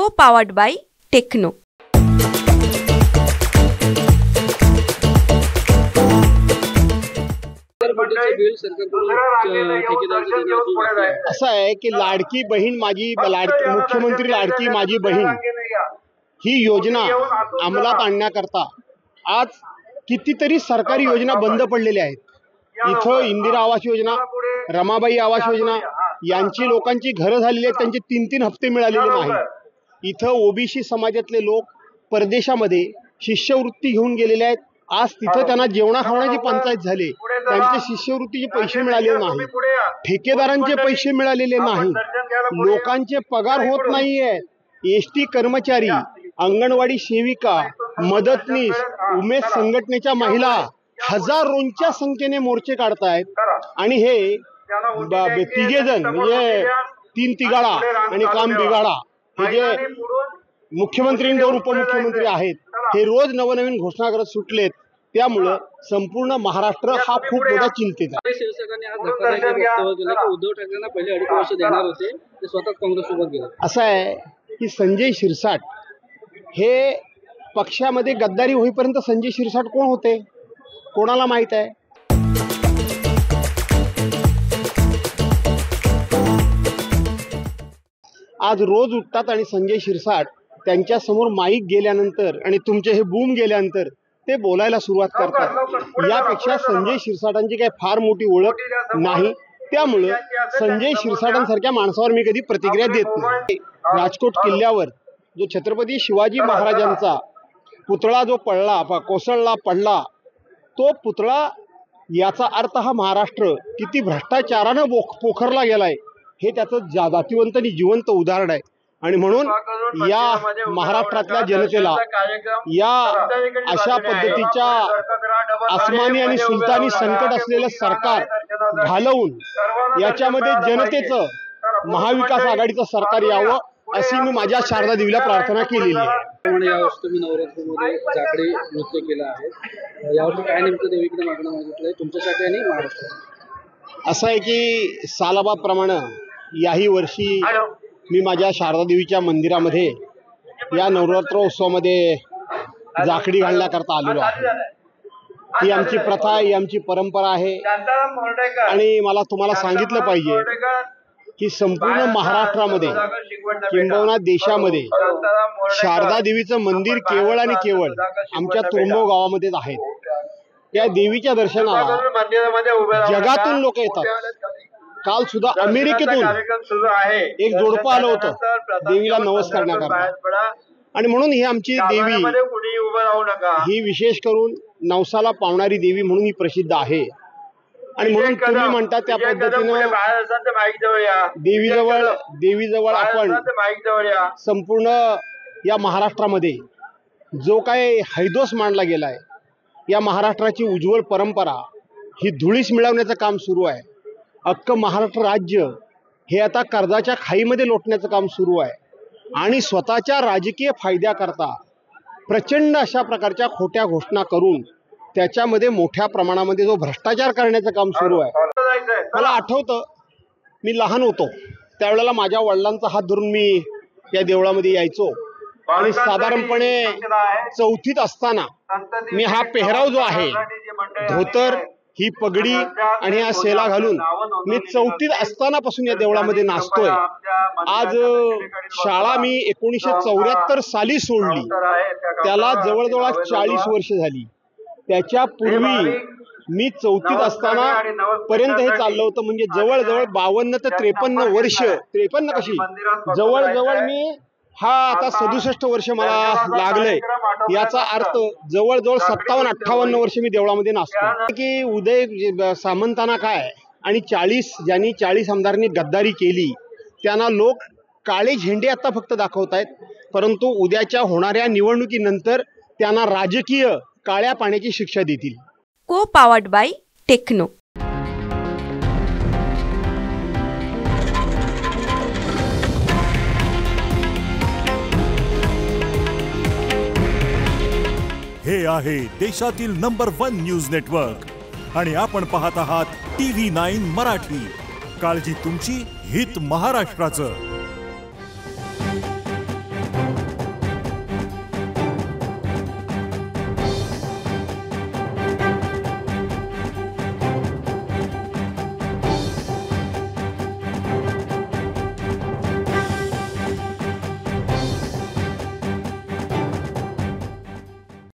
Co-powered by Techno. असं आहे की लाडकी बहीण माझी मुख्यमंत्री लाडकी माझी बहीण ही योजना अंमलात आणण्याकरता आज कितीतरी सरकारी योजना बंद पडलेल्या आहेत। इथं इंदिरा आवास योजना, रमाबाई आवास योजना यांची लोकांची घरं झालेली आहेत, त्यांचे 3-3 हप्ते मिळालेले नाहीत। इथं ओबीसी समाजातले लोक परदेशामध्ये शिष्यवृत्ती घेऊन गेलेले आहेत। आज तिथं त्यांना जेवणा खावण्याची पंचायत झाली, त्यांचे शिष्यवृत्तीचे पैसे मिळालेले नाही, ठेकेदारांचे पैसे मिळालेले नाही, लोकांचे पगार होत नाहीये। एसटी कर्मचारी, अंगणवाडी सेविका, मदतनीस, उमेद संघटनेच्या महिला हजारोंच्या संख्येने मोर्चे काढतायत आणि हे तिघेजण म्हणजे 3 तिघाडा आणि काम बिघाडा हे जे मुख्यमंत्री आणि उपमुख्यमंत्री आहेत हे रोज नवनवीन घोषणा करत सुटलेत। त्यामुळे संपूर्ण महाराष्ट्र हा खूप मोठा चिंतेत आहे। शिवसेनेने आज धक्कादायक वक्तव्य केलं की उद्धव ठाकरेंना पहिले 2.5 वर्ष देणार होते, ते स्वतः काँग्रेससोबत गेले। असं आहे की संजय शिरसाट हे पक्षामध्ये गद्दारी होईपर्यंत संजय शिरसाट कोण होते कोणाला माहित आहे। आज रोज उठतात आणि संजय शिरसाट त्यांच्या समोर माईक गेल्यानंतर आणि तुमचे हे बूम गेल्यानंतर ते बोलायला सुरुवात करतात। यापेक्षा संजय शिरसाटांची काही फार मोठी ओळख नाही, त्यामुळे संजय शिरसाटांसारख्या माणसावर मी कधी प्रतिक्रिया देत नाही। राजकोट किल्ल्यावर जो छत्रपती शिवाजी महाराजांचा पुतळा जो कोसळला पडला, तो पुतळा याचा अर्थ हा महाराष्ट्र किती भ्रष्टाचारानं पोखरला गेलाय हे त्याचं जातीवंत आणि जिवंत उदाहरण आहे। आणि म्हणून या महाराष्ट्रातल्या जनतेला या अशा पद्धतीच्या आसमानी आणि सुलतानी संकट असलेलं सरकार घालवून याच्यामध्ये जनतेचं महाविकास आघाडीचं सरकार यावं अशी मी माझ्या शारदा देवीला प्रार्थना केलेली आहे। यावर्षी तुम्ही नवरात्रीमध्ये जाकडी नृत्य केलं आहे, यावर्षी काय नेमकं देवीकडे मागणं मागितलंय तुमच्यासाठी आणि महाराष्ट्रासाठी? असं आहे की सालाबाप्रमाणे याही वर्षी मी माझ्या शारदा देवीच्या मंदिरामध्ये या नवरात्रोत्सवामध्ये जाकडी घालण्याकरता आलेलो आहे। ही आमची प्रथा आहे, ही आमची परंपरा आहे आणि मला तुम्हाला सांगितलं पाहिजे की संपूर्ण महाराष्ट्रामध्ये किंबहुना देशामध्ये शारदा देवीचं मंदिर केवळ आणि केवळ आमच्या तुरंबव गावामध्येच आहे। त्या देवीच्या दर्शनाला जगातून लोक येतात। काल सुद्धा अमेरिकेतून एक जोडपं आलं होतं देवीला नवस करण्याकरता आणि म्हणून ही आमची देवी ही विशेष करून नवसाला पावणारी देवी म्हणून ही प्रसिद्ध आहे। आणि म्हणून तुम्ही म्हणता त्या पद्धतीनं देवीजवळ आपण संपूर्ण या महाराष्ट्रामध्ये जो काय हैदोस मांडला गेलाय, या महाराष्ट्राची उज्ज्वल परंपरा ही धुळीस मिळवण्याचं काम सुरू आहे। अख्खं महाराष्ट्र राज्य हे आता कर्जाच्या खाईमध्ये लोटण्याचं काम सुरू आहे आणि स्वतःच्या राजकीय फायद्याकरता प्रचंड अशा प्रकारच्या खोट्या घोषणा करून त्याच्यामध्ये मोठ्या प्रमाणामध्ये जो भ्रष्टाचार करण्याचं काम सुरू आहे। मला आठवतं मी लहान होतो त्यावेळेला माझ्या वडिलांचा हात धरून मी या देवळामध्ये यायचो आणि साधारणपणे 4थीत असताना मी हा पेहराव जो आहे धोतर, ही पगडी आणि हा सेला घालून मी 4थीत असतानापासून या देवळामध्ये नाचतोय। आज शाळा मी 1974 साली सोडली, त्याला जवळजवळ 40 वर्ष झाली। त्याच्या पूर्वी मी 4थीत असताना पर्यंत हे चाललं होतं, म्हणजे जवळजवळ 52 ते 53 वर्ष, 53 कशी जवळजवळ मी हा आता 67 वर्ष मला लागलंय। याचा अर्थ जवळजवळ 57-58 वर्ष मी देवळामध्ये नाचतो की उदय सामंतांना काय आणि 40 आमदारांनी गद्दारी केली त्यांना लोक काळे झेंडे आता फक्त दाखवतायत, परंतु उद्याच्या होणाऱ्या निवडणुकीनंतर त्यांना राजकीय काळ्या पाण्याची शिक्षा देतील। Co-powered by Techno. हे आहे देशातील नंबर 1 न्यूज नेटवर्क आणि आपण पाहत आहात TV9 मराठी। काळजी तुमची, हित महाराष्ट्राचं।